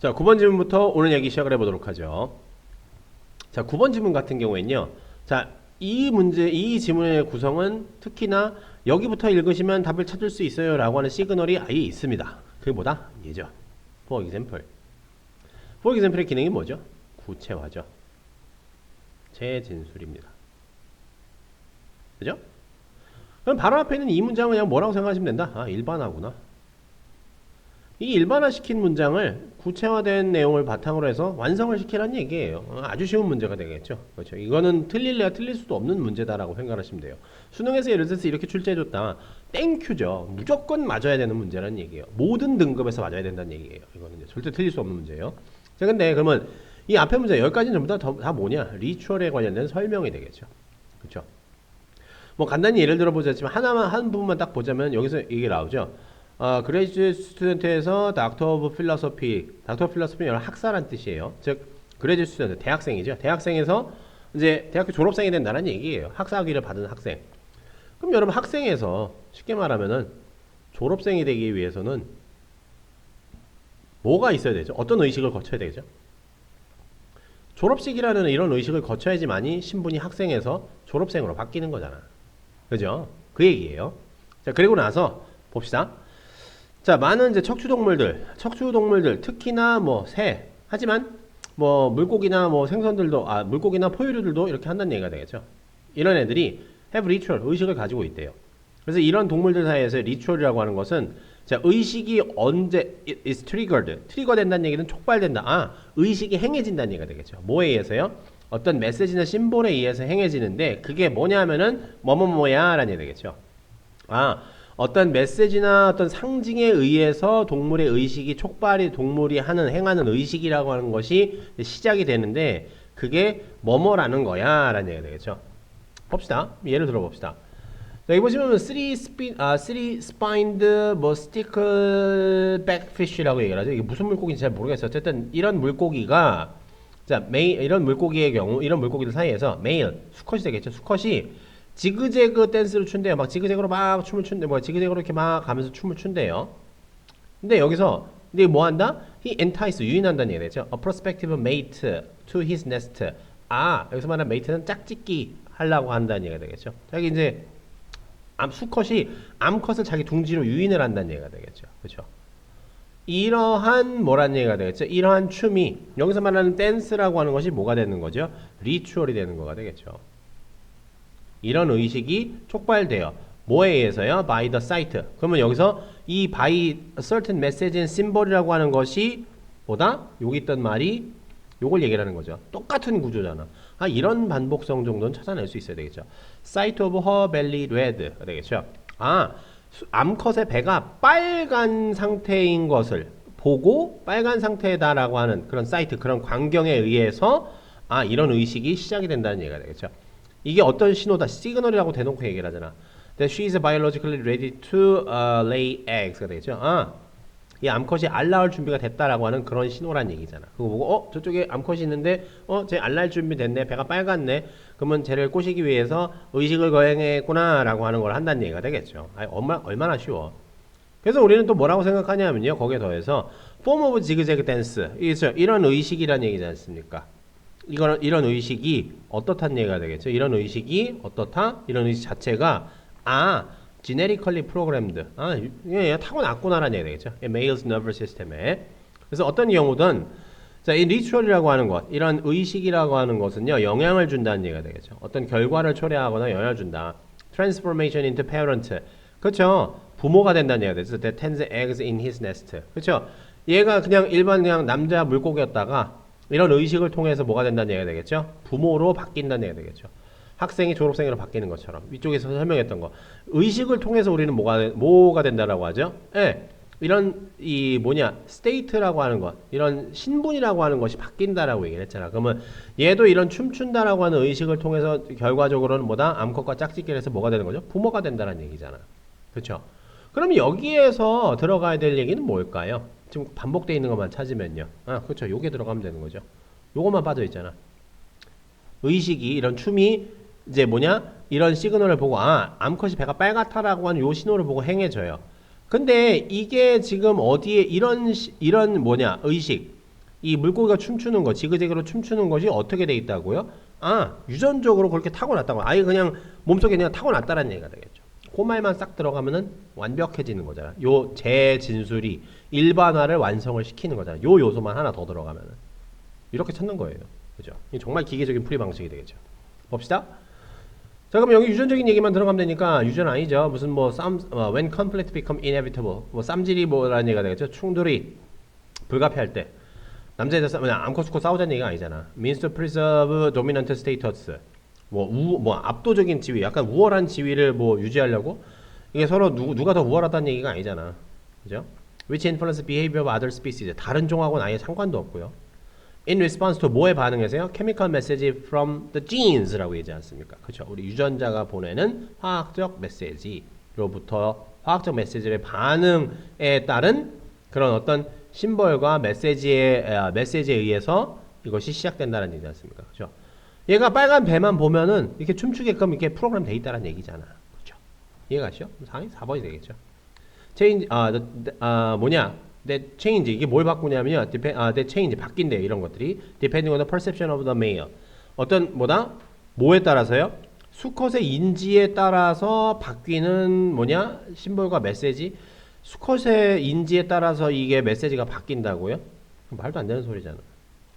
자, 9번 질문부터 오늘 얘기 시작을 해보도록 하죠. 자, 9번 질문 같은 경우에는요. 자, 이 지문의 구성은 특히나 여기부터 읽으시면 답을 찾을 수 있어요 라고 하는 시그널이 아예 있습니다. 그게 뭐다? 얘죠. For example. For example의 기능이 뭐죠? 구체화죠. 재진술입니다. 그죠? 그럼 바로 앞에 있는 이 문장은 그냥 뭐라고 생각하시면 된다? 아, 일반화구나. 이 일반화시킨 문장을 구체화된 내용을 바탕으로 해서 완성을 시키라는 얘기예요. 아주 쉬운 문제가 되겠죠. 그렇죠. 이거는 틀릴래야 틀릴 수도 없는 문제다라고 생각하시면 돼요. 수능에서 예를 들어서 이렇게 출제해줬다. 땡큐죠. 무조건 맞아야 되는 문제라는 얘기예요. 모든 등급에서 맞아야 된다는 얘기예요. 이거는 절대 틀릴 수 없는 문제예요. 자, 근데 그러면 이 앞에 문제 10가지는 전부 다 뭐냐? 리추얼에 관련된 설명이 되겠죠. 그렇죠. 뭐 간단히 예를 들어보자지만 한 부분만 딱 보자면 여기서 이게 나오죠. 그레이주에이트 스튜던트에서 닥터 오브 필로소피, 닥터 오브 필로소피는 학사란 뜻이에요. 즉 그레이주에이트 스튜던트, 대학생이죠. 대학생에서 이제 대학교 졸업생이 된다는 얘기예요. 학사학위를 받은 학생. 그럼 여러분 학생에서 쉽게 말하면은 졸업생이 되기 위해서는 뭐가 있어야 되죠? 어떤 의식을 거쳐야 되죠? 졸업식이라는 이런 의식을 거쳐야지만이 신분이 학생에서 졸업생으로 바뀌는 거잖아. 그죠? 그 얘기예요. 자, 그리고 나서 봅시다. 자, 많은 이제 척추동물들, 특히나 뭐 새, 하지만 뭐 물고기나 뭐 생선들도, 물고기나 포유류들도 이렇게 한다는 얘기가 되겠죠. 이런 애들이 have ritual, 의식을 가지고 있대요. 그래서 이런 동물들 사이에서 ritual이라고 하는 것은 자, 의식이 언제 is triggered, 트리거 된다는 얘기는 촉발된다. 의식이 행해진다는 얘기가 되겠죠. 뭐에 의해서요? 어떤 메시지나 심볼에 의해서 행해지는데 그게 뭐냐면은 뭐뭐뭐야 라는 얘기 되겠죠. 어떤 메시지나 어떤 상징에 의해서 동물의 의식이 촉발이 동물이 행하는 의식이라고 하는 것이 시작이 되는데 그게 뭐뭐라는 거야 라는 얘기가 되겠죠. 봅시다. 예를 들어 봅시다. 자, 여기 보시면 three spined 뭐 stickleback fish라고 얘기를 하죠. 이게 무슨 물고기인지 잘 모르겠어요. 어쨌든 이런 물고기가 이런 물고기의 경우 이런 물고기들 사이에서 메일 수컷이 되겠죠. 수컷이 지그재그 댄스를 춘대요. 막 지그재그로 막 춤을 춘대. 뭐 지그재그로 이렇게 막 가면서 춤을 춘대요. 근데 여기서 근데 뭐 한다? He entice 유인한다는 얘기 되죠. A prospective mate to his nest. 여기서 말하는 mate는 짝짓기 하려고 한다는 얘기가 되겠죠. 자기 이제 수컷이 암컷을 자기 둥지로 유인을 한다는 얘기가 되겠죠. 그렇죠? 이러한 뭐라는 얘기가 되겠죠? 이러한 춤이 여기서 말하는 댄스라고 하는 것이 뭐가 되는 거죠? 리추얼이 되는 거가 되겠죠. 이런 의식이 촉발돼요. 뭐에 의해서요? By the sight. 그러면 여기서 이 by a certain message and symbol이라고 하는 것이 뭐다? 여기 있던 말이 요걸 얘기하는 거죠. 똑같은 구조잖아. 이런 반복성 정도는 찾아낼 수 있어야 되겠죠. Sight of her belly red가 되겠죠. 암컷의 배가 빨간 상태인 것을 보고 빨간 상태다라고 하는 그런 사이트, 그런 광경에 의해서 이런 의식이 시작이 된다는 얘기가 되겠죠. 이게 어떤 신호다? 시그널이라고 대놓고 얘기를 하잖아. That she is biologically ready to lay eggs가 되겠죠. 이 암컷이 알 낳을 준비가 됐다라고 하는 그런 신호란 얘기잖아. 그거 보고 저쪽에 암컷이 있는데 쟤 알 낳을 준비 됐네. 배가 빨갛네. 그러면 쟤를 꼬시기 위해서 의식을 거행했구나라고 하는 걸 한다는 얘기가 되겠죠. 얼마나 쉬워. 그래서 우리는 또 뭐라고 생각하냐면요. 거기에 더해서 form of zigzag dance. 이런 의식이란 얘기지 않습니까? 이런 의식이 어떻다는 얘기가 되겠죠. 이런 의식이 어떻다? 이런 의식 자체가 genetically programmed. 타고났구나라는 얘기가 되겠죠. male's nervous system에. 그래서 어떤 경우든 자, 이 리추얼이라고 하는 것, 이런 의식이라고 하는 것은요, 영향을 준다는 얘기가 되겠죠. 어떤 결과를 초래하거나 영향을 준다. Transformation into parent. 그렇죠. 부모가 된다는 얘기가 되죠. That tends eggs in his nest. 그렇죠. 얘가 그냥 남자 물고기였다가 이런 의식을 통해서 뭐가 된다는 얘기가 되겠죠. 부모로 바뀐다는 얘기가 되겠죠. 학생이 졸업생으로 바뀌는 것처럼 위쪽에서 설명했던 거 의식을 통해서 우리는 뭐가 된다라고 하죠? 이런 스테이트라고 하는 것 이런 신분이라고 하는 것이 바뀐다라고 얘기를 했잖아. 그러면 얘도 이런 춤춘다라고 하는 의식을 통해서 결과적으로는 뭐다? 암컷과 짝짓기를 해서 뭐가 되는 거죠? 부모가 된다는 얘기잖아. 그렇죠? 그럼 여기에서 들어가야 될 얘기는 뭘까요? 지금 반복되어 있는 것만 찾으면요. 그렇죠. 요게 들어가면 되는 거죠. 요것만 빠져 있잖아. 의식이 이런 춤이 이제 이런 시그널을 보고 암컷이 배가 빨갛다라고 하는 요 신호를 보고 행해져요. 근데 이게 지금 어디에 이런 의식 이 물고기가 춤추는 거, 지그재그로 춤추는 것이 어떻게 돼 있다고요? 아, 유전적으로 그렇게 타고났다고. 아예 그냥 몸속에 그냥 타고났다라는 얘기가 되겠죠. 그 말만 싹 들어가면은 완벽해지는 거잖아. 요 재진술이 일반화를 완성을 시키는 거잖아. 요 요소만 하나 더 들어가면은 이렇게 찾는 거예요. 그죠? 이게 정말 기계적인 풀이 방식이 되겠죠. 봅시다. 자, 그럼 여기 유전적인 얘기만 들어가면 되니까 유전 아니죠. 무슨 뭐 when conflict become inevitable, 뭐 쌈질이 뭐라는 얘기가 되겠죠. 충돌이 불가피할 때 남자애들 암컷 수컷 싸우자는 얘기가 아니잖아. means to preserve dominant status. 뭐 압도적인 지위, 약간 우월한 지위를 뭐 유지하려고 이게 서로 누가 더 우월하다는 얘기가 아니잖아. 그죠? which influence behavior of other species. 다른 종하고는 아예 상관도 없고요. in response to 뭐에 반응해서요? chemical message from the genes라고 얘기하지 않습니까? 그렇죠. 우리 유전자가 보내는 화학적 메시지로부터 화학적 메시지의 반응에 따른 그런 어떤 심벌과 메시지에 의해서 이것이 시작된다는 얘기지 않습니까? 그렇죠. 얘가 빨간 배만 보면은 이렇게 춤추게끔 이렇게 프로그램 돼 있다는 얘기잖아. 그렇죠. 이해가시죠? 4번이 되겠죠. change 뭐냐? that change 이게 뭘 바꾸냐면요. that change 바뀐대 이런 것들이 depending on the perception of the male. 어떤 뭐에 따라서요? 수컷의 인지에 따라서 바뀌는 뭐냐? 심벌과 메시지. 수컷의 인지에 따라서 이게 메시지가 바뀐다고요? 말도 안 되는 소리잖아.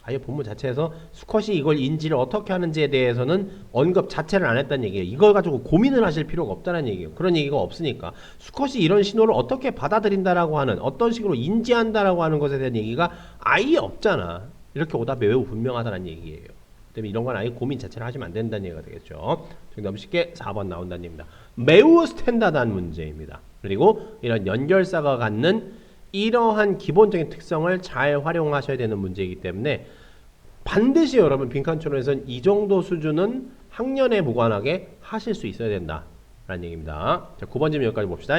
아예 본문 자체에서 수컷이 이걸 인지를 어떻게 하는지에 대해서는 언급 자체를 안 했다는 얘기예요. 이걸 가지고 고민을 하실 필요가 없다는 얘기예요. 그런 얘기가 없으니까 수컷이 이런 신호를 어떻게 받아들인다라고 하는 어떤 식으로 인지한다라고 하는 것에 대한 얘기가 아예 없잖아. 이렇게 오답이 매우 분명하다는 얘기예요. 때문에 이런 건 아예 고민 자체를 하시면 안 된다는 얘기가 되겠죠. 정답 쉽게 4번 나온다는 얘기입니다. 매우 스탠다드한 문제입니다. 그리고 이런 연결사가 갖는 이러한 기본적인 특성을 잘 활용하셔야 되는 문제이기 때문에 반드시 여러분 빈칸촌에서는 이 정도 수준은 학년에 무관하게 하실 수 있어야 된다라는 얘기입니다. 자, 9번 질문 여기까지 봅시다.